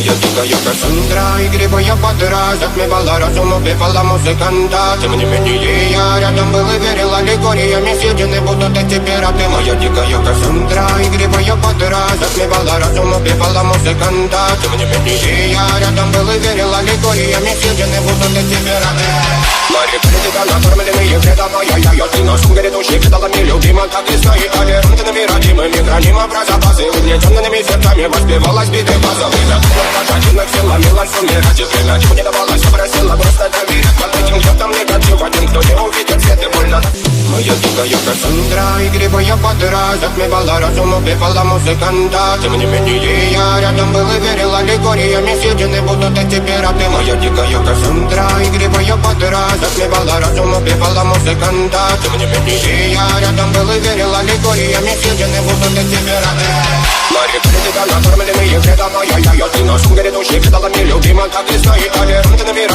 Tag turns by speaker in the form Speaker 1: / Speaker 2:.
Speaker 1: Моя дикая Кассандра, игривая подра, затмевала разум, убивала музыканта. Тем не менее я рядом был и верил аллегориями, съедены будут эти пираты. Моя дикая Кассандра, игривая подра, затмевала разум, убивала музыканта. Тем не менее я рядом был и верил аллегориями, съедены будут эти пираты. Мои критика накормленные вредом, ай-яй-яй, ты нашим грядущий предалами любима, так и стоит толерантными, родимыми, хранимо про запасы. Угнетенными сердцами воспевалась биты базовых. Один сила, милость умирать и время чего не давалось, попросила просто доверять. Под этим где-то негатив, один, кто не увидит свет и больно. Моя дикая Кассандра, игривая подра, затмевала разум, убивала музыканта. Тем не менее я рядом был и верил аллегориями, съедены будут эти пираты. Моя дикая Кассандра, игривая подра, затмевала разум, убивала музыканта. Тем не менее я рядом был и верил аллегориями, съедены будут эти пираты. Мои критика накормленные вредом, ай-яй-яй, ты нашим грядущий предалами любима, так и стоит толерантными.